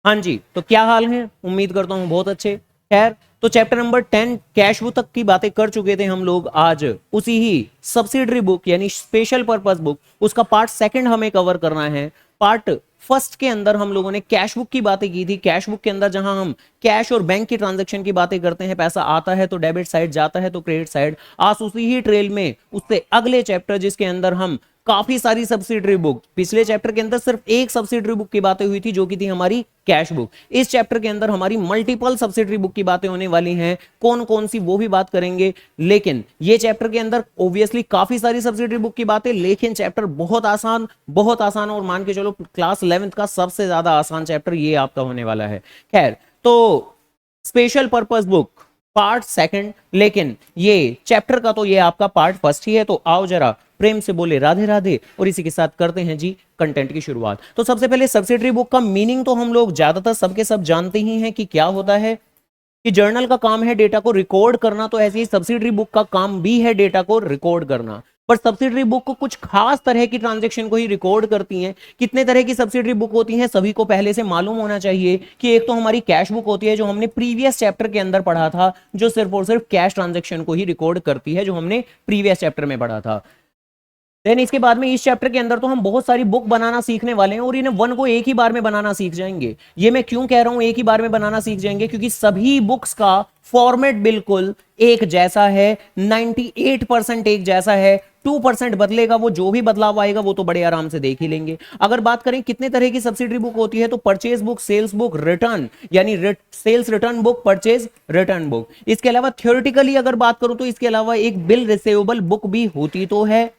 हाँ जी, तो क्या हाल है, उम्मीद करता हूँ बहुत अच्छे। खैर, तो चैप्टर नंबर 10 कैश बुक तक की बातें कर चुके थे हम लोग। आज उसी ही सब्सिडरी बुक यानी स्पेशल पर्पस बुक, उसका पार्ट सेकंड हमें कवर करना है। पार्ट फर्स्ट के अंदर हम लोगों ने कैश बुक की बातें की थी। कैश बुक के अंदर जहां हम कैश और बैंक की ट्रांजैक्शन की बातें करते हैं, पैसा आता है तो डेबिट साइड, जाता है तो क्रेडिट साइड। आज उसी ही ट्रेल में उससे अगले चैप्टर जिसके अंदर हम काफी सारी सब्सिडरी बुक, पिछले चैप्टर के अंदर सिर्फ एक सब्सिडरी बुक की बातें हुई थी जो कि थी हमारी कैश बुक। इस चैप्टर के अंदर हमारी मल्टीपल सब्सिडरी बुक की बातें होने वाली हैं। कौन कौन सी वो भी बात करेंगे। लेकिन ये चैप्टर के अंदर ऑब्वियसली काफी सारी सब्सिडरी बुक की बातें, लेकिन चैप्टर बहुत आसान, बहुत आसान, और मान के चलो क्लास 11th का सबसे ज्यादा आसान चैप्टर ये आपका होने वाला है। खैर, तो special purpose book part second, लेकिन ये चैप्टर का तो ये आपका पार्ट फर्स्ट ही है। तो आओ जरा प्रेम से बोले राधे राधे, और इसी के साथ करते हैं जी कंटेंट की शुरुआत। तो सबसे पहले सब्सिडरी बुक का मीनिंग तो हम लोग ज्यादातर सबके सब जानते ही हैं कि क्या होता है, कि जर्नल का काम है डेटा को रिकॉर्ड करना, तो ऐसे ही सब्सिडरी बुक का काम भी है डेटा को रिकॉर्ड करना। पर सब्सिडरी बुक को कुछ खास तरह की ट्रांजैक्शन को ही रिकॉर्ड करती हैं। कितने तरह की सब्सिडरी बुक होती हैं सभी को पहले से मालूम होना चाहिए कि एक तो हमारी कैश बुक होती है जो हमने प्रीवियस चैप्टर के अंदर पढ़ा था, जो सिर्फ और सिर्फ कैश ट्रांजैक्शन को ही रिकॉर्ड करती है, जो हमने प्रीवियस चैप्टर में पढ़ा था। देन इसके बाद में इस चैप्टर के अंदर तो हम बहुत सारी बुक बनाना सीखने वाले हैं, और इन्हें वन को एक ही बार में बनाना सीख जाएंगे। ये मैं क्यों कह रहा हूं एक ही बार में बनाना सीख जाएंगे, क्योंकि सभी बुक्स का फॉर्मेट बिल्कुल एक जैसा है, 98% एक जैसा है। 2% बदलेगा, वो जो भी बदलाव आएगा वो तो बड़े आराम से देख ही लेंगे। अगर बात करें कितने तरह की सब्सिडरी बुक होती है, तो purchase book, sales book, return यानी sales return book, purchase return book. इसके अलावा थ्योरेटिकली अगर बात करूं तो इसके अलावा एक बिल रिसीवेबल बुक भी होती तो है,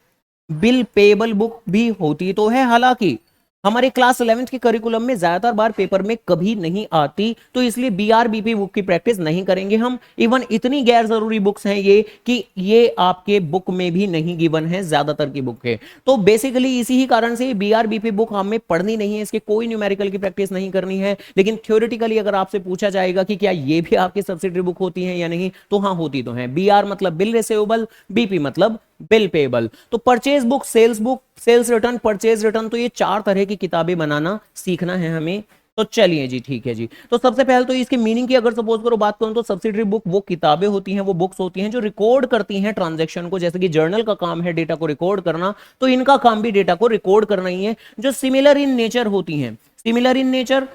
बिल पेबल बुक भी होती तो है। हालांकि हमारे क्लास 11th के करिकुलम में ज्यादातर बार पेपर में कभी नहीं आती, तो इसलिए बीआरबीपी बुक की प्रैक्टिस नहीं करेंगे हम। इवन इतनी गैर जरूरी बुक्स हैं ये कि ये आपके बुक में भी नहीं गिवन है, ज्यादातर की बुक है। तो बेसिकली इसी ही कारण से बीआरबीपी बुक हमें पढ़नी नहीं है, इसके कोई न्यूमेरिकल की प्रैक्टिस नहीं करनी है। लेकिन थ्योरेटिकली अगर आपसे पूछा जाएगा कि क्या ये भी आपकी सब्सिडरी बुक होती है या नहीं, तो हाँ होती तो है। बीआर मतलब बिल रिसीवेबल, बीपी मतलब बिल पेबल। तो purchase book, sales book, sales return, purchase return, तो ये चार तरह की किताबें बनाना सीखना है हमें। तो चलिए जी, ठीक है जी। तो सबसे पहले तो इसके मीनिंग की अगर सपोज करो बात करूं, तो सब्सिडरी बुक वो किताबें होती हैं, वो बुक्स होती हैं जो रिकॉर्ड करती हैं ट्रांजैक्शन को। जैसे कि जर्नल का काम है डेटा को रिकॉर्ड करना, तो इनका काम भी डेटा को रिकॉर्ड करना ही है, जो सिमिलर इन नेचर होती हैं। Similar in nature,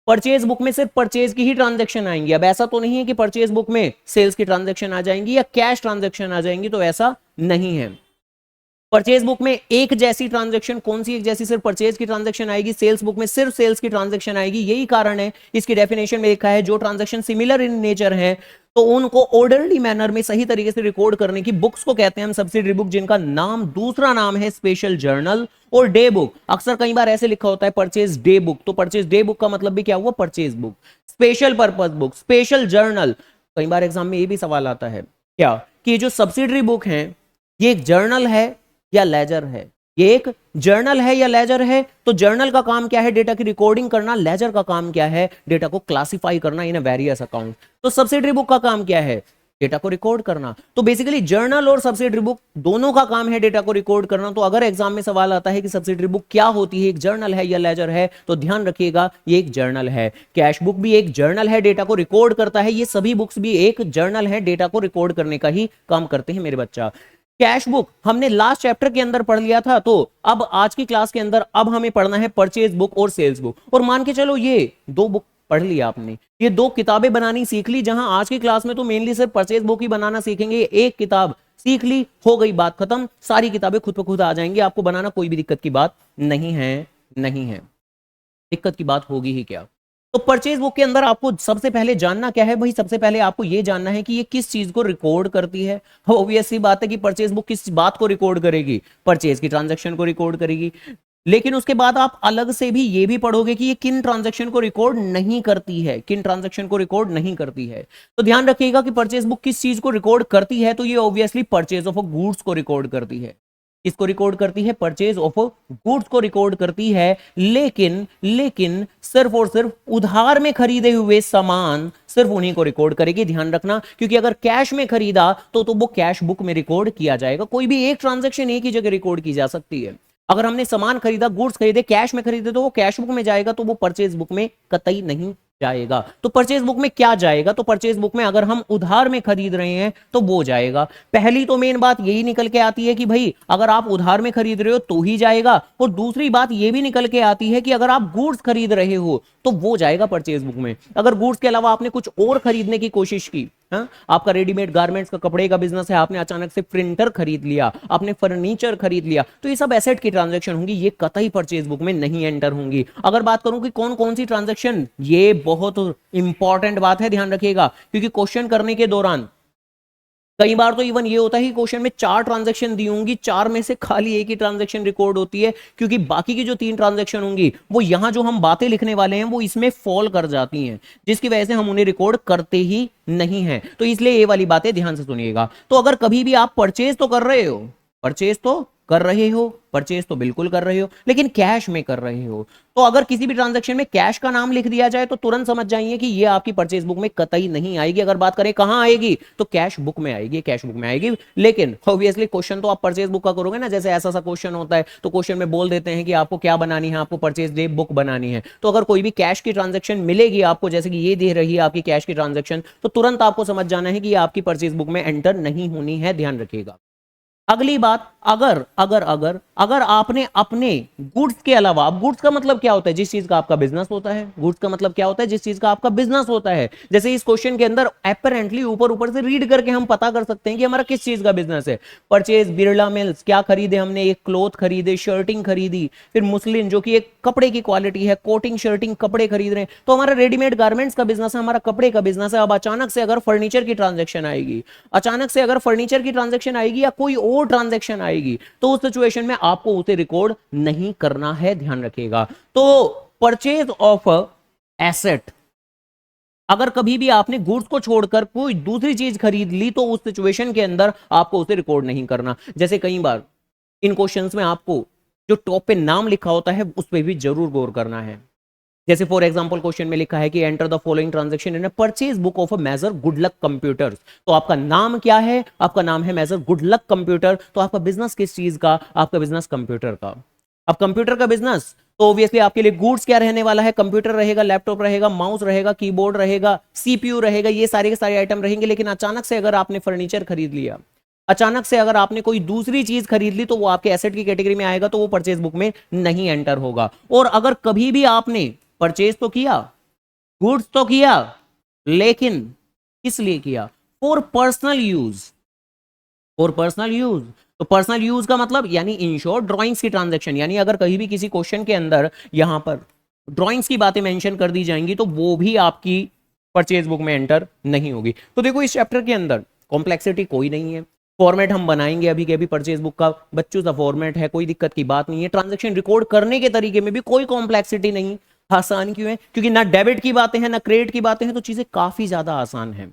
purchase book में सिर्फ परचेज की ही ट्रांजैक्शन आएंगी। अब ऐसा तो नहीं है कि परचेज बुक में सेल्स की ट्रांजैक्शन आ जाएंगी या कैश ट्रांजैक्शन आ जाएंगी, तो ऐसा नहीं है। परचेज बुक में एक जैसी ट्रांजैक्शन, कौन सी एक जैसी, सिर्फ परचेज की ट्रांजैक्शन आएगी। सेल्स बुक में सिर्फ सेल्स की ट्रांजैक्शन आएगी। यही कारण है, इसकी डेफिनेशन में लिखा है जो ट्रांजैक्शन सिमिलर इन नेचर है तो उनको ऑर्डरली मैनर में सही तरीके से रिकॉर्ड करने की बुक्स को कहते हैं हम सब्सिडरी बुक, जिनका नाम दूसरा नाम है स्पेशल जर्नल और डे बुक। अक्सर कई बार ऐसे लिखा होता है परचेज डे बुक, तो परचेज डे बुक का मतलब भी क्या हुआ, purchase book. Special purpose book, special journal. कई बार एग्जाम में ये भी सवाल आता है क्या, कि जो सब्सिडरी बुक है ये एक जर्नल है या लेजर है। ये एक जर्नल है या लेजर है, तो जर्नल का काम क्या है, डेटा की रिकॉर्डिंग करना। लेजर का काम क्या है, डेटा को क्लासिफाई करना इन वेरियस अकाउंट। तो सब्सिडरी बुक का काम क्या है, डेटा को रिकॉर्ड करना। तो बेसिकली जर्नल और सब्सिडरी बुक दोनों का काम है डेटा को रिकॉर्ड करना। तो अगर एग्जाम में सवाल आता है कि सब्सिडरी बुक क्या होती है, एक जर्नल है या लेजर है, तो ध्यान रखिएगा ये एक जर्नल है। कैश बुक भी एक जर्नल है, डेटा को रिकॉर्ड करता है। ये सभी बुक्स भी एक जर्नल है, डेटा को रिकॉर्ड करने का ही काम करते हैं मेरे बच्चा। कैश बुक हमने लास्ट चैप्टर के अंदर पढ़ लिया था, तो अब आज की क्लास के अंदर अब हमें पढ़ना है परचेज बुक और सेल्स बुक। और मान के चलो ये दो बुक पढ़ लिया आपने, ये दो किताबें बनानी सीख ली। जहां आज की क्लास में तो मेनली सिर्फ परचेज बुक ही बनाना सीखेंगे, एक किताब सीख ली, हो गई बात खत्म। सारी किताबें खुद ब खुद आ जाएंगी, आपको बनाना कोई भी दिक्कत की बात नहीं है। नहीं है, दिक्कत की बात होगी ही क्या। तो परचेज बुक के अंदर आपको सबसे पहले जानना क्या है भाई, सबसे पहले आपको यह जानना है कि ये किस चीज को रिकॉर्ड करती है। ऑब्वियस सी बात है कि परचेज बुक किस बात को रिकॉर्ड करेगी, परचेज की ट्रांजैक्शन को रिकॉर्ड करेगी। लेकिन उसके बाद आप अलग से भी ये भी पढ़ोगे कि ये किन ट्रांजैक्शन को रिकॉर्ड नहीं करती है, किन ट्रांजैक्शन को रिकॉर्ड नहीं करती है। तो ध्यान रखिएगा कि परचेज बुक किस चीज को रिकॉर्ड करती है, तो ये obviously purchase of a goods को रिकॉर्ड करती है। इसको रिकॉर्ड करती है, परचेज ऑफ गुड्स को रिकॉर्ड करती है। लेकिन लेकिन सिर्फ और सिर्फ उधार में खरीदे हुए सामान सिर्फ उन्हीं को रिकॉर्ड करेगी, ध्यान रखना। क्योंकि अगर कैश में खरीदा तो वो कैश बुक में रिकॉर्ड किया जाएगा। कोई भी एक ट्रांजैक्शन एक ही जगह रिकॉर्ड की जा सकती है। अगर हमने सामान खरीदा, गुड्स खरीदे, कैश में खरीदे, तो वो कैश बुक में जाएगा, तो वो परचेज बुक में कतई नहीं जाएगा। तो परचेज बुक में क्या जाएगा? तो परचेज बुक में अगर हम उधार में खरीद रहे हैं तो वो जाएगा। पहली तो मेन बात यही निकल के आती है कि भाई अगर आप उधार में खरीद रहे हो तो ही जाएगा, और दूसरी बात ये भी निकल के आती है कि अगर आप गुड्स खरीद रहे हो तो वो जाएगा परचेज बुक में। अगर गुड्स के अलावा आपने कुछ और खरीदने की कोशिश की, हाँ, आपका रेडीमेड गारमेंट्स का कपड़े का बिजनेस है, आपने अचानक से प्रिंटर खरीद लिया, आपने फर्नीचर खरीद लिया, तो ये सब एसेट की ट्रांजैक्शन होंगी, ये कतई परचेज बुक में नहीं एंटर होंगी। अगर बात करूं कि कौन कौन सी ट्रांजैक्शन, ये बहुत इंपॉर्टेंट बात है, ध्यान रखिएगा, क्योंकि क्वेश्चन करने के दौरान कई बार तो इवन ये होता है कि क्वेश्चन में 4 ट्रांजैक्शन दी होंगी, 4 में से खाली एक ही ट्रांजैक्शन रिकॉर्ड होती है, क्योंकि बाकी की जो 3 ट्रांजैक्शन होंगी वो यहां जो हम बातें लिखने वाले हैं वो इसमें फॉल कर जाती हैं, जिसकी वजह से हम उन्हें रिकॉर्ड करते ही नहीं हैं। तो इसलिए ये वाली बातें ध्यान से सुनिएगा। तो अगर कभी भी आप परचेज तो कर रहे हो, परचेज तो कर रहे हो, परचेज तो बिल्कुल कर रहे हो, लेकिन कैश में कर रहे हो, तो अगर किसी भी ट्रांजैक्शन में कैश का नाम लिख दिया जाए तो तुरंत समझ जाइए कि ये आपकी परचेज बुक में कतई नहीं आएगी। अगर बात करें कहां आएगी, तो कैश बुक में आएगी, कैश बुक में आएगी। लेकिन ऑब्वियसली क्वेश्चन तो आप परचेज बुक का करोगे ना, जैसे ऐसा सा क्वेश्चन होता है तो क्वेश्चन में बोल देते हैं कि आपको क्या बनानी है, आपको परचेज डे बुक बनानी है। तो अगर कोई भी कैश की ट्रांजैक्शन मिलेगी आपको, जैसे कि ये दे रही है आपकी कैश की ट्रांजैक्शन, तो तुरंत आपको समझ जाना है कि ये आपकी परचेज बुक में एंटर नहीं होनी है, ध्यान रखिएगा। अगली बात, अगर अगर अगर अगर आपने अपने गुड्स के अलावा, अब गुड्स का मतलब क्या होता है? जिस चीज का आपका बिजनेस होता है। गुड्स का मतलब क्या होता है? जिस चीज का आपका बिजनेस होता है। जैसे इस क्वेश्चन के अंदर अपेरेंटली ऊपर ऊपर से रीड करके हम पता कर सकते हैं कि हमारा किस चीज का बिजनेस है। परचेज बिरला मिल्स, क्या खरीदे हमने? एक क्लोथ खरीदे, शर्टिंग खरीदी, फिर मुस्लिन जो कि एक कपड़े की क्वालिटी है, कोटिंग शर्टिंग कपड़े खरीद रहे हैं, तो हमारा रेडीमेड गारमेंट्स का बिजनेस है, हमारा कपड़े का बिजनेस है। अब अचानक से अगर फर्नीचर की ट्रांजेक्शन आएगी, अचानक से अगर फर्नीचर की ट्रांजेक्शन आएगी या कोई और ट्रांजेक्शन आएगी, तो उस सिचुएशन में आपको उसे रिकॉर्ड नहीं करना है, ध्यान रखिएगा। तो परचेज ऑफ एसेट, अगर कभी भी आपने गुड्स को छोड़कर कोई दूसरी चीज खरीद ली तो उस सिचुएशन के अंदर आपको उसे रिकॉर्ड नहीं करना। जैसे कई बार इन क्वेश्चंस में आपको जो टॉप पे नाम लिखा होता है उस पर भी जरूर गौर करना है। जैसे फॉर एग्जांपल क्वेश्चन में लिखा है कि enter the following transaction in a purchase book of a Messrs Goodluck Computers, तो आपका नाम क्या है? आपका नाम है मेजर गुडलक कंप्यूटर। तो आपका बिजनेस किस चीज का? आपका बिजनेस कंप्यूटर का। अब कंप्यूटर का बिजनेस, तो ऑब्वियसली आपके लिए गुड्स क्या रहने वाला है? कंप्यूटर रहेगा, लैपटॉप रहेगा, माउस रहेगा, कीबोर्ड रहेगा, सीपीयू रहेगा, ये सारे के सारे आइटम रहेंगे। लेकिन अचानक से अगर आपने फर्नीचर खरीद लिया, अचानक से अगर आपने कोई दूसरी चीज खरीद ली, तो वो आपके एसेट की कैटेगरी में आएगा, तो वो परचेज बुक में नहीं एंटर होगा। और अगर कभी भी आपने परचेज तो किया, गुड्स तो किया, लेकिन किस लिए किया? For personal use, for personal use. तो पर्सनल यूज का मतलब यानी इन शॉर्ट ड्राइंग्स की ट्रांजैक्शन, यानी अगर कहीं भी किसी क्वेश्चन के अंदर यहां पर ड्राइंग्स की बातें मेंशन कर दी जाएंगी तो वो भी आपकी परचेज बुक में एंटर नहीं होगी। तो देखो इस चैप्टर के अंदर कॉम्प्लेक्सिटी कोई नहीं है। फॉर्मेट हम बनाएंगे अभी के अभी परचेज बुक का, बच्चों सा फॉर्मेट है, कोई दिक्कत की बात नहीं है। ट्रांजैक्शन रिकॉर्ड करने के तरीके में भी कोई कॉम्प्लेक्सिटी नहीं, आसान क्यों है? क्योंकि ना डेबिट की बातें हैं ना क्रेडिट की बातें हैं, तो चीजें काफी ज्यादा आसान है।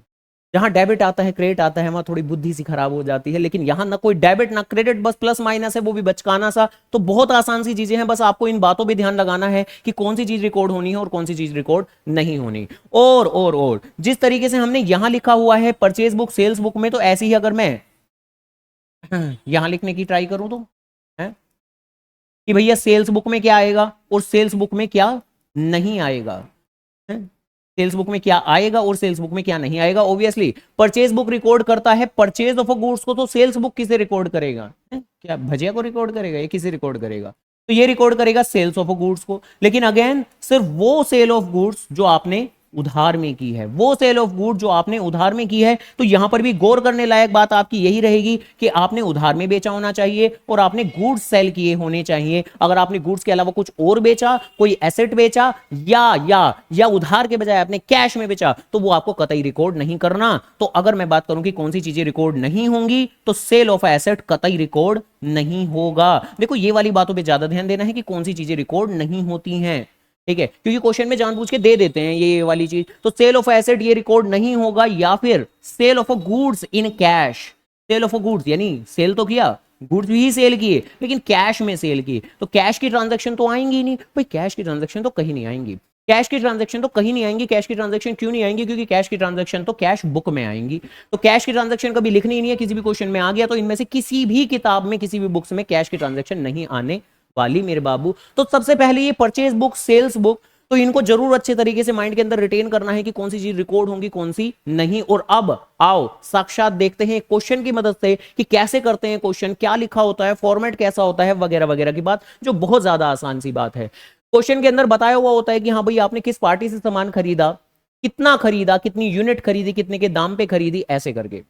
जहां डेबिट आता है, क्रेडिट आता है, वहां थोड़ी बुद्धि सी खराब हो जाती है। लेकिन यहां ना कोई डेबिट ना क्रेडिट, बस प्लस माइनस है, वो भी बचकाना सा। तो बहुत आसान सी चीजें हैं, बस आपको इन बातों पे ध्यान लगाना है कि कौन सी चीज रिकॉर्ड होनी है और कौन सी चीज रिकॉर्ड नहीं होनी। और जिस तरीके से हमने यहां लिखा हुआ है परचेज बुक सेल्स बुक में, तो ऐसे ही अगर मैं यहां लिखने की ट्राई करूं तो है कि भैया सेल्स बुक में क्या आएगा और सेल्स बुक में क्या नहीं आएगा, सेल्स बुक में क्या आएगा और सेल्स बुक में क्या नहीं आएगा। ऑब्वियसली परचेज बुक रिकॉर्ड करता है परचेज ऑफ अ गुड्स को, तो सेल्स बुक किसे रिकॉर्ड करेगा? क्या भजिया को रिकॉर्ड करेगा? ये किसे रिकॉर्ड करेगा? तो ये रिकॉर्ड करेगा सेल्स ऑफ अ गुड्स को। लेकिन अगेन सिर्फ वो सेल ऑफ गुड्स जो आपने उधार में की है, वो सेल ऑफ गुड जो आपने उधार में की है। तो यहां पर भी गौर करने लायक बात आपकी यही रहेगी कि आपने उधार में बेचा होना चाहिए और आपने गुड्स सेल किए होने चाहिए। अगर आपने गुड्स के अलावा कुछ और बेचा, कोई एसेट बेचा या उधार के बजाय आपने कैश में बेचा, तो वो आपको कतई रिकॉर्ड नहीं करना। तो अगर मैं बात करूं कि कौन सी चीजें रिकॉर्ड नहीं होंगी, तो सेल ऑफ एसेट कतई रिकॉर्ड नहीं होगा। देखो ये वाली बातों पर ज्यादा ध्यान देना है कि कौन सी चीजें रिकॉर्ड नहीं होती हैं, ठीक है? क्योंकि क्वेश्चन में जानबूझ के दे देते हैं ये वाली चीज। तो सेल ऑफ एसेट ये रिकॉर्ड नहीं होगा, या फिर sale of a goods in cash. Sale of a goods यानी सेल तो किया, गुड्स भी सेल किए, लेकिन कैश में सेल किए, तो कैश की ट्रांजैक्शन तो आएंगी नहीं भाई। कैश की ट्रांजैक्शन तो कहीं नहीं आएंगी, कैश की ट्रांजैक्शन तो कहीं नहीं आएंगी। कैश की ट्रांजैक्शन क्यों नहीं आएंगी? क्योंकि कैश की ट्रांजैक्शन तो कैश बुक में आएंगी। तो कैश की ट्रांजैक्शन कभी लिखनी ही नहीं है, किसी भी क्वेश्चन में आ गया तो इनमें से किसी भी किताब में किसी भी बुक्स में कैश की ट्रांजैक्शन नहीं आने वाली मेरे बाबू। तो सबसे पहले ये परचेज बुक, सेल्स बुक, तो इनको जरूर अच्छे तरीके से माइंड के अंदर रिटेन करना है कि कौन सी चीज रिकॉर्ड होंगी कौन सी नहीं। और अब आओ साक्षात देखते हैं क्वेश्चन की मदद से कि कैसे करते हैं क्वेश्चन, क्या लिखा होता है, फॉर्मेट कैसा होता है, वगैरह वगैरह की बात, जो बहुत ज्यादा आसान सी बात है। क्वेश्चन के अंदर बताया हुआ होता है कि हाँ भाई आपने किस पार्टी से सामान खरीदा, कितना खरीदा, कितनी यूनिट खरीदी, कितने के दाम पे खरीदी, ऐसे करके।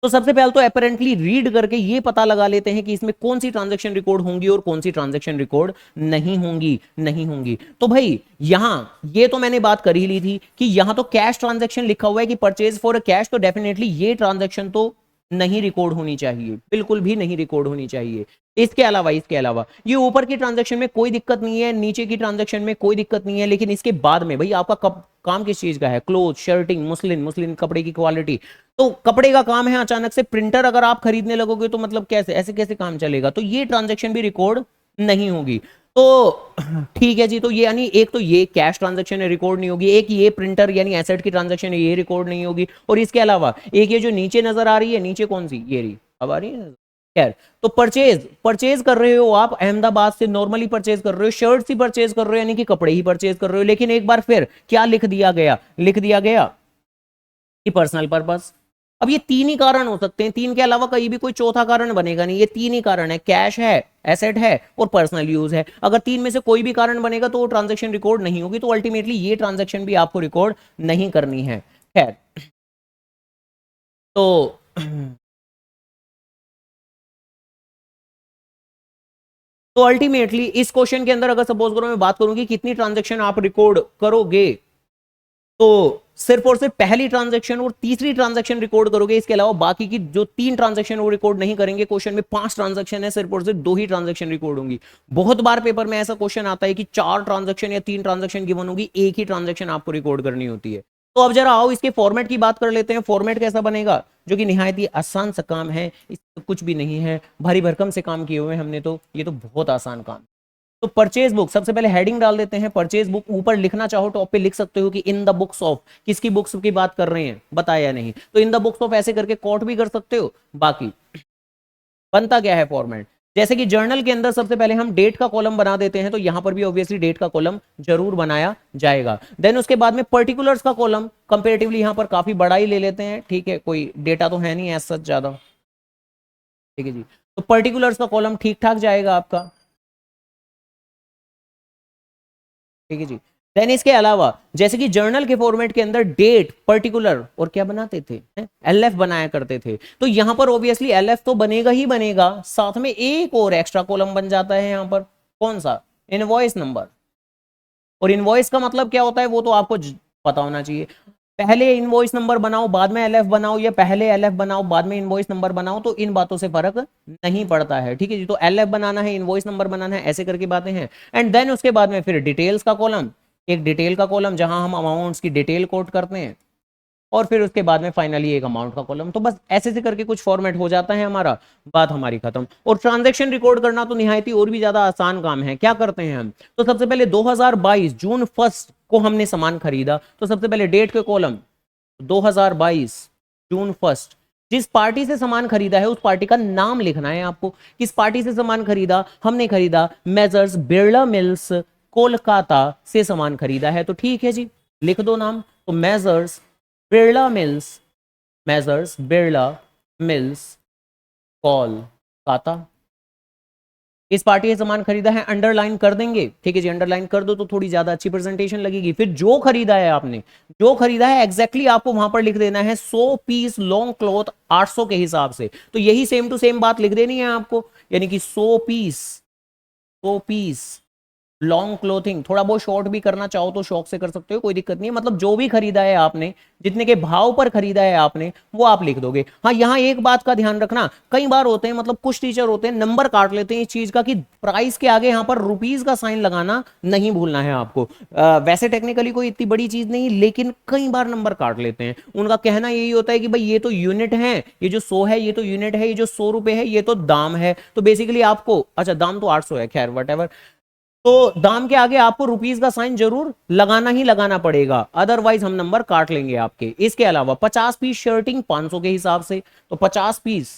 तो सबसे पहले तो अपेरेंटली रीड करके ये पता लगा लेते हैं कि इसमें कौन सी ट्रांजैक्शन रिकॉर्ड होंगी और कौन सी ट्रांजैक्शन रिकॉर्ड नहीं होंगी। तो भाई यहां ये तो मैंने बात कर ही ली थी कि यहां तो कैश ट्रांजैक्शन लिखा हुआ है कि परचेज फॉर कैश, तो डेफिनेटली ये ट्रांजैक्शन तो नहीं रिकॉर्ड होनी चाहिए, बिल्कुल भी नहीं रिकॉर्ड होनी चाहिए। इसके अलावा ये ऊपर की ट्रांजैक्शन में कोई दिक्कत नहीं है, नीचे की ट्रांजैक्शन में कोई दिक्कत नहीं है, लेकिन इसके बाद में भाई आपका काम किस चीज का है, क्लोथ, शर्टिंग, मुस्लिन कपड़े की क्वालिटी, तो कपड़े का काम है, अचानक से प्रिंटर अगर आप खरीदने लगोगे तो मतलब कैसे, ऐसे कैसे काम चलेगा, तो ये ट्रांजैक्शन भी रिकॉर्ड नहीं होगी। तो ठीक है जी, तो ये यानी एक तो ये कैश ट्रांजैक्शन रिकॉर्ड नहीं होगी, एक ये प्रिंटर यानी एसेट की ट्रांजैक्शन है ये रिकॉर्ड नहीं होगी, और इसके अलावा एक ये जो नीचे नजर आ रही है, नीचे कौन सी, ये रही, अब आ रही है खैर। तो परचेज कर रहे हो आप अहमदाबाद से, नॉर्मली परचेज कर रहे हो, शर्ट ही परचेज कर रहे हो, यानी कि कपड़े ही परचेज कर रहे हो, लेकिन एक बार फिर क्या लिख दिया गया कि पर्सनल पर्पस। अब ये तीन ही कारण हो सकते हैं, तीन के अलावा कहीं भी कोई चौथा कारण बनेगा नहीं, ये तीन ही कारण है, कैश है, एसेट है और पर्सनल यूज है। अगर तीन में से कोई भी कारण बनेगा तो वो ट्रांजैक्शन रिकॉर्ड नहीं होगी, तो अल्टीमेटली ये ट्रांजैक्शन भी आपको रिकॉर्ड नहीं करनी है। खैर तो अल्टीमेटली इस क्वेश्चन के अंदर अगर सपोज करो मैं बात करूं कि कितनी ट्रांजैक्शन आप रिकॉर्ड करोगे, तो सिर्फ और सिर्फ पहली ट्रांजैक्शन और तीसरी ट्रांजैक्शन रिकॉर्ड करोगे, इसके अलावा बाकी की जो तीन ट्रांजैक्शन वो रिकॉर्ड नहीं करेंगे। क्वेश्चन में 5 ट्रांजैक्शन है, सिर्फ और सिर्फ 2 ही ट्रांजैक्शन रिकॉर्ड होंगी। बहुत बार पेपर में ऐसा क्वेश्चन आता है कि 4 ट्रांजैक्शन या 3 ट्रांजैक्शन गिवन होगी, एक ही ट्रांजैक्शन आपको रिकॉर्ड करनी होती है। तो अब जरा आओ इसके फॉर्मेट की बात कर लेते हैं, फॉर्मेट कैसा बनेगा, जो कि निहायत ही आसान सा काम है, इसमें कुछ भी नहीं है, भारी भरकम से काम किए हुए हैं हमने, तो ये तो बहुत आसान काम। तो परचेज बुक, सबसे पहले हेडिंग डाल देते हैं परचेज बुक, ऊपर लिखना चाहो टॉप पे लिख सकते हो कि इन द बुक्स ऑफ, किसकी बुक्स की बात कर रहे हैं बताया नहीं, तो इन द बुक्स ऑफ ऐसे करके कोट भी कर सकते हो। बाकी बनता क्या है फॉर्मेट, जैसे कि जर्नल के अंदर सबसे पहले हम डेट का कॉलम बना देते हैं, तो यहां पर भी ऑब्वियसली डेट का कॉलम जरूर बनाया जाएगा। देन उसके बाद में पर्टिकुलर्स का कॉलम कंपेरेटिवली यहां पर काफी बड़ा ही ले लेते हैं, ठीक है, कोई डेटा तो है नहीं एज सच ज्यादा, ठीक है जी, तो पर्टिकुलर्स का कॉलम ठीक ठाक जाएगा आपका, ठीक है जी। देन इसके अलावा जैसे कि जर्नल के फॉर्मेट के अंदर डेट, पर्टिकुलर और क्या बनाते थे, एलएफ बनाया करते थे, तो यहां पर ऑब्वियसली एलएफ तो बनेगा ही बनेगा, साथ में एक और एक्स्ट्रा कॉलम बन जाता है यहां पर, कौन सा, इनवॉइस नंबर। और इनवॉइस का मतलब क्या होता है वो तो आपको पता होना चाहिए, पहले इनवॉइस नंबर बनाओ बाद में एलएफ बनाओ, या पहले एलएफ बनाओ बाद में इनवॉइस नंबर बनाओ, तो इन बातों से फर्क नहीं पड़ता है, ठीक है जी। तो एलएफ बनाना है, इनवॉइस नंबर बनाना है, ऐसे करके बातें हैं। एंड देन उसके बाद में फिर डिटेल्स का कॉलम, एक डिटेल का कॉलम जहां हम अमाउंट्स की डिटेल कोट करते हैं, और फिर उसके बाद में फाइनली एक अमाउंट का कॉलम, तो बस ऐसे से करके कुछ फॉर्मेट हो जाता है हमारा, बात हमारी खत्म। और ट्रांजैक्शन रिकॉर्ड करना तो निहायत ही और भी ज्यादा आसान काम है। क्या करते हैं हम, तो सबसे पहले 2022 जून 1 को हमने सामान खरीदा, तो सबसे पहले डेट के कॉलम 2022 जून 1, जिस पार्टी से सामान खरीदा है उस पार्टी का नाम लिखना है आपको, किस पार्टी से सामान खरीदा, हमने खरीदा मेजर्स बिरला मिल्स कोलकाता से सामान खरीदा है, तो ठीक है जी, लिख दो नाम, तो मेजर्स बिरला मिल्स कोलकाता, इस पार्टी से सामान खरीदा है, अंडरलाइन कर देंगे, ठीक है जी, अंडरलाइन कर दो तो थोड़ी ज्यादा अच्छी प्रेजेंटेशन लगेगी। फिर जो खरीदा है आपने, जो खरीदा है एग्जैक्टली आपको वहां पर लिख देना है 100 पीस लॉन्ग क्लॉथ 800 के हिसाब से, तो यही सेम टू सेम बात लिख देनी है आपको, यानी कि 100 पीस लॉन्ग क्लोथिंग, थोड़ा बहुत शॉर्ट भी करना चाहो तो शौक से कर सकते हो, कोई दिक्कत नहीं है, मतलब जो भी खरीदा है आपने, जितने के भाव पर खरीदा है आपने वो आप लिख दोगे। हाँ यहाँ एक बात का ध्यान रखना, कई बार होते हैं, मतलब कुछ टीचर होते हैं नंबर काट लेते हैं इस चीज का कि प्राइस के आगे यहाँ पर रुपीज का साइन लगाना नहीं भूलना है आपको। वैसे टेक्निकली कोई इतनी बड़ी चीज नहीं, लेकिन कई बार नंबर काट लेते हैं, उनका कहना यही होता है कि भाई ये तो यूनिट है, ये जो 100 है ये तो यूनिट है, ये जो 100 रुपए है ये तो दाम है, तो बेसिकली आपको, अच्छा दाम तो 800 है, खैर वट एवर, तो दाम के आगे आपको रुपीस का साइन जरूर लगाना ही लगाना पड़ेगा, अदरवाइज हम नंबर काट लेंगे आपके। इसके अलावा 50 पीस शर्टिंग 500 के हिसाब से, तो 50 पीस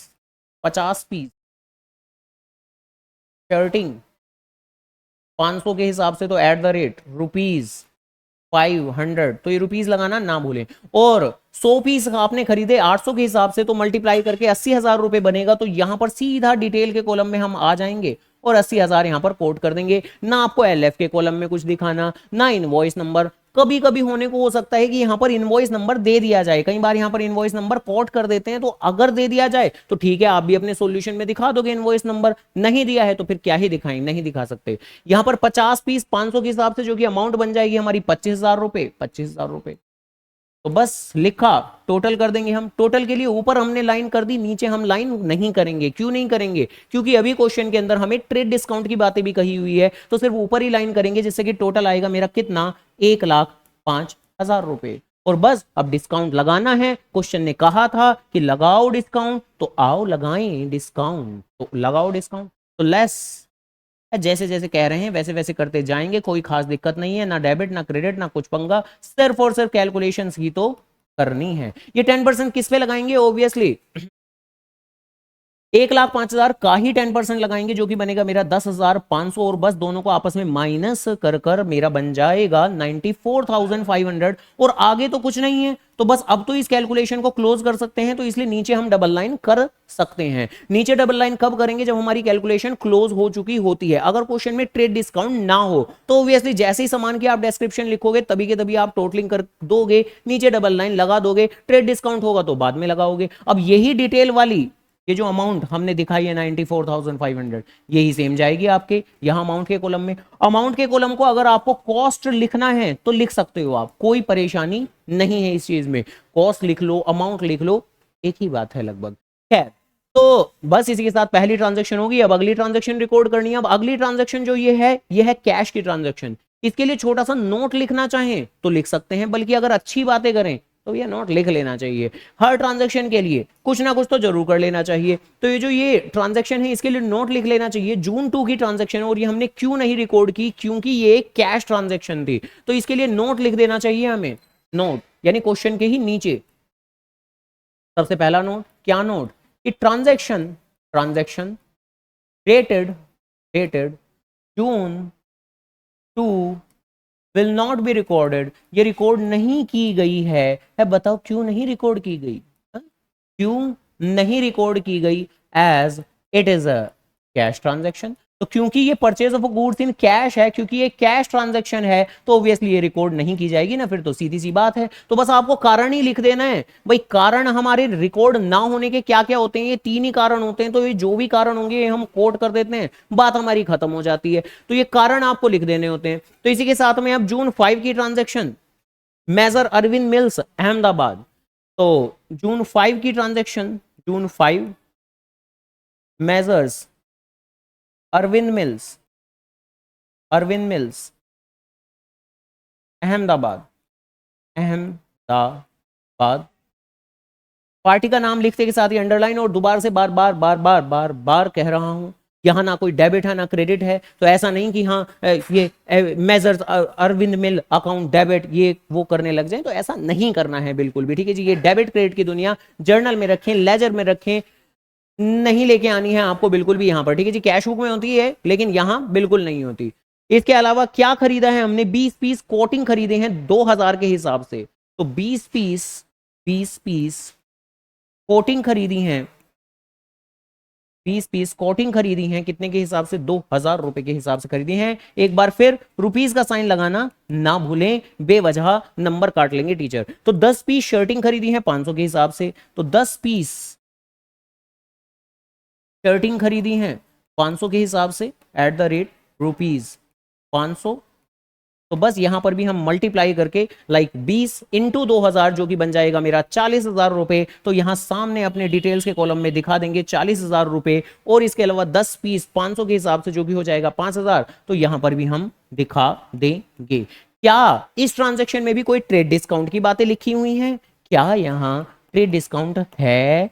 शर्टिंग 500 के हिसाब से तो एट द रेट ₹500, तो ये रुपीस लगाना ना भूलें। और 100 पीस आपने खरीदे 800 के हिसाब से, तो मल्टीप्लाई करके 80,000 रुपए बनेगा। तो यहां पर सीधा डिटेल के कॉलम में हम आ जाएंगे और 80,000 यहां पर कोट कर देंगे। ना आपको एलएफ के कॉलम में कुछ दिखाना, ना इनवॉइस नंबर। कभी कभी होने को हो सकता है कि यहां पर इनवॉइस नंबर दे दिया जाए, कई बार यहां पर इनवॉइस नंबर कोट कर देते हैं, तो अगर दे दिया जाए तो ठीक है, आप भी अपने सॉल्यूशन में दिखा दोगे इनवॉइस नंबर। नहीं दिया है तो फिर क्या ही दिखाएंगे, नहीं दिखा सकते। यहां पर 50 पीस 500 के हिसाब से, जो कि अमाउंट बन जाएगी हमारी 25,000 रुपए, 25,000 रुपए। तो बस लिखा, टोटल कर देंगे हम। टोटल के लिए ऊपर हमने लाइन कर दी, नीचे हम लाइन नहीं करेंगे। क्यों नहीं करेंगे? क्योंकि अभी क्वेश्चन के अंदर हमें ट्रेड डिस्काउंट की बातें भी कही हुई है, तो सिर्फ ऊपर ही लाइन करेंगे, जिससे कि टोटल आएगा मेरा कितना, 1,05,000 रुपए। और बस अब डिस्काउंट लगाना है। क्वेश्चन ने कहा था कि लगाओ डिस्काउंट, तो आओ लगाएं डिस्काउंट, तो लगाओ डिस्काउंट। तो लेस जैसे जैसे कह रहे हैं वैसे वैसे करते जाएंगे, कोई खास दिक्कत नहीं है, ना डेबिट ना क्रेडिट ना कुछ पंगा, सिर्फ और सिर्फ कैलकुलेशंस ही तो करनी है। ये 10% किस पे लगाएंगे? ऑब्वियसली 1,05,000 का ही 10% लगाएंगे, जो कि बनेगा मेरा 10,500, और बस दोनों को आपस में माइनस कर कर मेरा बन जाएगा 94,500। और आगे तो कुछ नहीं है, तो बस अब तो इस कैलकुलेशन को क्लोज कर सकते हैं। तो इसलिए नीचे हम डबल लाइन कर सकते हैं। नीचे डबल लाइन कब करेंगे? जब हमारी कैलकुलेशन क्लोज हो चुकी होती है। अगर क्वेश्चन में ट्रेड डिस्काउंट ना हो तो ऑब्वियसली जैसे ही सामान की आप डिस्क्रिप्शन लिखोगे तभी के तभी आप टोटलिंग कर दोगे, नीचे डबल लाइन लगा दोगे। ट्रेड डिस्काउंट होगा तो बाद में लगाओगे। अब यही डिटेल वाली ये जो अमाउंट हमने दिखाई है 94,500, यही सेम जाएगी आपके यहां अमाउंट के कॉलम में। अमाउंट के कॉलम को अगर आपको कॉस्ट लिखना है तो लिख सकते हो आप, कोई परेशानी नहीं है इस चीज में। कॉस्ट लिख लो, अमाउंट लिख लो, एक ही बात है लगभग। खैर, तो बस इसी के साथ पहली ट्रांजेक्शन होगी। अब अगली ट्रांजेक्शन रिकॉर्ड करनी है। अब अगली ट्रांजेक्शन जो ये है कैश की ट्रांजेक्शन। इसके लिए छोटा सा नोट लिखना चाहें तो लिख सकते हैं, बल्कि अगर अच्छी बातें करें तो ये नोट लिख लेना चाहिए। हर ट्रांजैक्शन के लिए कुछ ना कुछ तो जरूर कर लेना चाहिए। तो ये ट्रांजैक्शन है, इसके लिए नोट लिख लेना चाहिए। जून 2 की ट्रांजैक्शन, और ये हमने क्यों नहीं रिकॉर्ड की? क्योंकि ये कैश ट्रांजैक्शन थी, तो इसके लिए नोट लिख देना चाहिए हमें। नोट यानी क्वेश्चन के ही नीचे सबसे पहला नोट। क्या नोट? कि transaction dated June 2 will not be recorded. ये रिकॉर्ड नहीं की गई है। बताओ क्यों नहीं रिकॉर्ड की गई? क्यों नहीं रिकॉर्ड की गई? As it is a cash transaction. तो क्योंकि ये purchase of goods in cash है, क्योंकि ये कैश ट्रांजैक्शन है, तो ऑब्वियसली ये रिकॉर्ड नहीं की जाएगी ना, फिर तो सीधी सी बात है। तो बस आपको कारण ही लिख देना है भाई। कारण हमारे रिकॉर्ड ना होने के क्या क्या होते हैं? ये 3 ही कारण होते हैं। तो ये जो भी कारण होंगे हम कोट कर देते हैं, बात हमारी खत्म हो जाती है। तो ये कारण आपको लिख देने होते हैं। तो इसी के साथ में अब जून 5 की transaction, Messrs Arvind Mills Ahmedabad. तो जून 5 की transaction, June 5 Messrs Arvind Mills Ahmedabad. Party का नाम लिखते के साथ ही अंडरलाइन, और दोबारा से बार बार बार बार बार बार कह रहा हूं, यहां ना कोई डेबिट है ना क्रेडिट है। तो ऐसा नहीं कि हाँ ये मेजर्स अरविंद मिल अकाउंट डेबिट ये वो करने लग जाए, तो ऐसा नहीं करना है बिल्कुल भी। ठीक है जी, ये डेबिट क्रेडिट की दुनिया जर्नल में रखें, लेजर में रखें, नहीं लेके आनी है आपको बिल्कुल भी यहाँ पर। ठीक है जी, कैश बुक में होती है लेकिन यहाँ बिल्कुल नहीं होती। इसके अलावा क्या खरीदा है हमने? 20 पीस कोटिंग खरीदे हैं 2,000 के हिसाब से। तो 20 पीस कोटिंग खरीदी हैं, 20 पीस कोटिंग खरीदी हैं, कितने के हिसाब से? 2,000 रुपए के हिसाब से खरीदी हैं। एक बार फिर रुपीस का साइन लगाना ना भूलें, बेवजह नंबर काट लेंगे टीचर। तो 10 पीस शर्टिंग खरीदी है 500 के हिसाब से। तो 10 पीस शर्टिंग खरीदी हैं 500 के हिसाब से एट द रेट ₹500। तो बस यहां पर भी हम मल्टीप्लाई करके 20 इंटू 2,000 जो कि बन जाएगा मेरा 40,000 रुपए। तो यहां सामने अपने डिटेल्स के कॉलम में दिखा देंगे 40,000 रुपए। और इसके अलावा 10 पीस 500 के हिसाब से जो कि हो जाएगा 5,000, तो यहां पर भी हम दिखा देंगे। क्या इस ट्रांजेक्शन में भी कोई ट्रेड डिस्काउंट की बातें लिखी हुई हैं? क्या यहां ट्रेड डिस्काउंट है?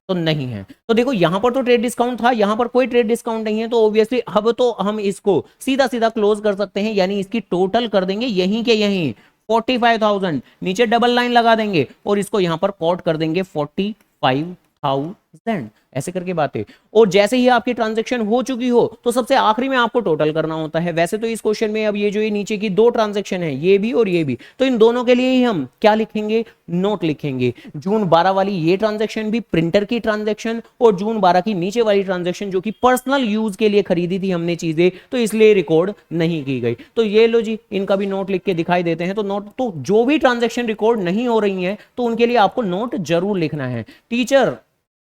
तो नहीं है। तो देखो यहां पर तो ट्रेड डिस्काउंट था, यहां पर कोई ट्रेड डिस्काउंट नहीं है। तो ऑब्वियसली अब तो हम इसको सीधा सीधा क्लोज कर सकते हैं, यानी इसकी टोटल कर देंगे यहीं के यहीं 45,000, नीचे डबल लाइन लगा देंगे और इसको यहां पर कोट कर देंगे 45,000। अंडरस्टैंड, ऐसे करके बातें। और जैसे ही आपकी ट्रांजैक्शन हो चुकी हो तो सबसे आखिरी में आपको टोटल करना होता है। वैसे तो इस क्वेश्चन में अब ये नीचे की दो ट्रांजैक्शन है, ये भी और ये भी, तो इन दोनों के लिए ही हम क्या लिखेंगे, नोट लिखेंगे। जून 12 वाली ये ट्रांजैक्शन भी प्रिंटर की ट्रांजैक्शन, और जून 12 की नीचे वाली ट्रांजैक्शन जो कि पर्सनल यूज के लिए खरीदी थी हमने चीजें, तो इसलिए रिकॉर्ड नहीं की गई। तो ये लो जी, इनका भी नोट लिख के दिखाई देते हैं। तो नोट, तो जो भी ट्रांजैक्शन रिकॉर्ड नहीं हो रही है तो उनके लिए आपको नोट जरूर लिखना है। टीचर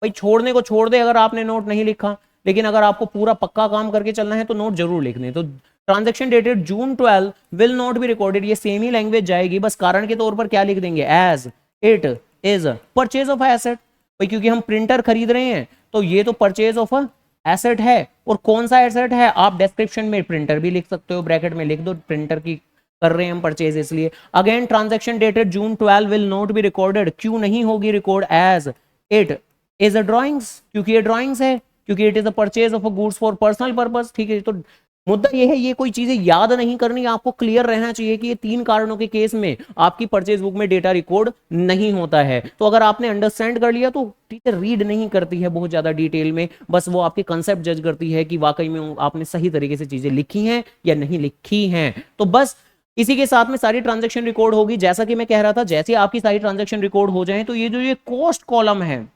भाई छोड़ने को छोड़ दे अगर आपने नोट नहीं लिखा, लेकिन अगर आपको पूरा पक्का काम करके चलना है तो नोट जरूर लिखने। तो transaction dated June 12 will not be recorded, ये सेम ही लैंग्वेज जाएगी, बस कारण के तौर पर क्या लिख देंगे, as it is purchase of asset. भाई क्योंकि हम प्रिंटर खरीद रहे हैं तो ये तो परचेज ऑफ एसेट है, और कौन सा एसेट है आप डिस्क्रिप्शन में प्रिंटर भी लिख सकते हो, ब्रैकेट में लिख दो प्रिंटर की कर रहे हैं हम परचेज इसलिए। Again transaction dated June 12 will not be recorded, क्यों नहीं होगी record, as it is a drawings, क्योंकि ये ड्राइंग्स है, क्योंकि it is a purchase of a goods for personal purpose. ठीक है, तो मुद्दा ये है, ये कोई चीजें याद नहीं करनी, आपको क्लियर रहना चाहिए कि ये तीन कारणों के केस में आपकी परचेज बुक में डेटा रिकॉर्ड नहीं होता है। तो अगर आपने अंडरस्टैंड कर लिया तो टीचर रीड नहीं करती है बहुत ज्यादा डिटेल में, बस वो आपके कंसेप्ट जज करती है कि वाकई में आपने सही तरीके से चीजें लिखी हैं या नहीं लिखी हैं। तो बस इसी के साथ में सारी ट्रांजैक्शन रिकॉर्ड होगी। जैसा कि मैं कह रहा था, जैसे आपकी सारी ट्रांजैक्शन रिकॉर्ड हो जाए तो ये जो ये कॉस्ट कॉलम है,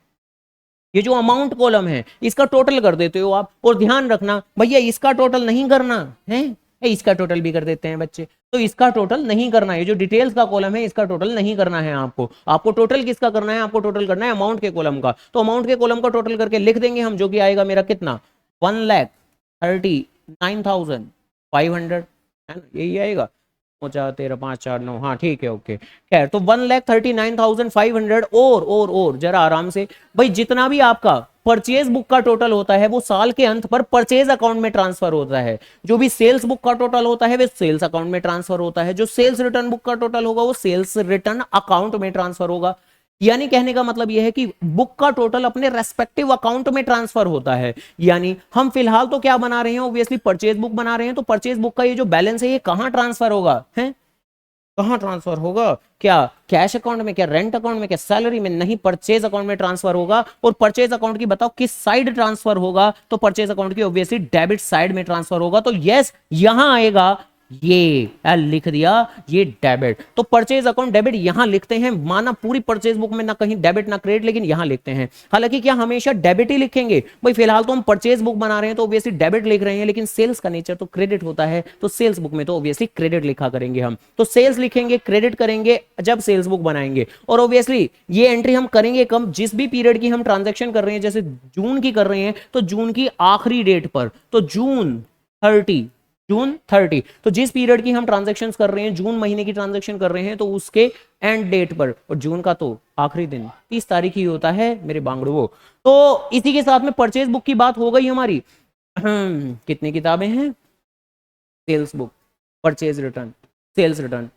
ये जो अमाउंट कॉलम है, इसका टोटल कर देते हो आप। और ध्यान रखना भैया, इसका टोटल नहीं करना है, इसका टोटल भी कर देते हैं बच्चे, तो इसका टोटल नहीं करना है। ये जो डिटेल्स का कॉलम है इसका टोटल नहीं करना है आपको। आपको टोटल किसका करना है, आपको टोटल करना है अमाउंट के कॉलम का। तो अमाउंट के कॉलम का टोटल करके लिख देंगे हम, जो कि आएगा मेरा कितना, 1,39,500, है ना, यही आएगा। 5,4,5,4,9, हाँ ठीक है, ओके खैर। तो 1,39,500 और जरा आराम से भाई, जितना भी आपका परचेज बुक का टोटल होता है वो साल के अंत पर परचेज अकाउंट में ट्रांसफर होता है। जो भी सेल्स बुक का टोटल होता है वो सेल्स अकाउंट में ट्रांसफर होता है। जो सेल्स रिटर्न बुक का टोटल होगा वो सेल्स रिटर्न अकाउंट में ट्रांसफर होगा। यानी कहने का मतलब यह है कि बुक का टोटल अपने रेस्पेक्टिव अकाउंट में ट्रांसफर होता है। यानी हम फिलहाल तो क्या बना रहे हैं, ऑब्वियसली परचेज बुक बना रहे हैं, तो परचेज बुक का ये जो बैलेंस है ये कहां ट्रांसफर होगा, है कहां ट्रांसफर होगा, क्या कैश अकाउंट में, क्या रेंट अकाउंट में, क्या सैलरी में, नहीं परचेज अकाउंट में ट्रांसफर होगा। और परचेज अकाउंट की बताओ किस साइड ट्रांसफर होगा, तो परचेज अकाउंट की ऑब्वियसली डेबिट साइड में ट्रांसफर होगा। तो यस, यहां आएगा, ये लिख दिया ये डेबिट। तो परचेज अकाउंट डेबिट यहां लिखते हैं, माना पूरी परचेज बुक में ना कहीं डेबिट ना क्रेडिट, लेकिन यहां लिखते हैं। हालांकि क्या हमेशा डेबिट ही लिखेंगे भाई, फिलहाल तो हम परचेज बुक बना रहे हैं तो ऑब्वियसली डेबिट लिख रहे हैं, लेकिन सेल्स का नेचर तो क्रेडिट होता है, तो सेल्स बुक में तो ऑब्वियसली क्रेडिट लिखा करेंगे हम। तो सेल्स लिखेंगे, क्रेडिट करेंगे जब सेल्स बुक बनाएंगे। और ऑब्वियसली ये एंट्री हम करेंगे कम, जिस भी पीरियड की हम ट्रांजेक्शन कर रहे हैं, जैसे जून की कर रहे हैं तो जून की आखिरी डेट पर, तो जून 30, तो जिस पीरियड की हम ट्रांजैक्शन कर रहे हैं, जून महीने की ट्रांजैक्शन कर रहे हैं, तो उसके एंड डेट पर, और जून का तो आखिरी दिन 30 तारीख ही होता है मेरे बांगड़ुओ। तो इसी के साथ में परचेज बुक की बात हो गई हमारी। कितनी किताबें हैं, sales book, purchase return, sales return.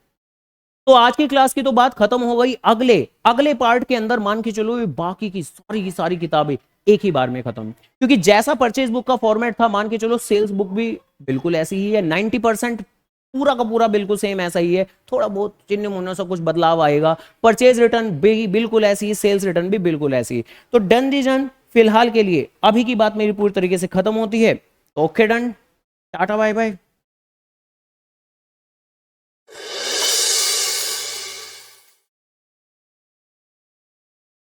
तो आज की क्लास की तो बात खत्म हो गई। अगले पार्ट के अंदर मान के चलो बाकी की सारी किताबें एक ही बार में खत्म, क्योंकि जैसा परचेज बुक का फॉर्मेट था, मान के चलो सेल्स बुक भी बिल्कुल ऐसी ही है। 90% पूरा का पूरा बिल्कुल सेम ऐसा ही है, थोड़ा बहुत चिन्ह मुन्ना सा कुछ बदलाव आएगा। परचेज रिटर्न भी बिल्कुल ऐसी ही, सेल्स रिटर्न भी बिल्कुल ऐसी। तो डन दी जन, फिलहाल के लिए अभी की बात मेरी पूरी तरीके से खत्म होती है। Okay done, tata bye bye.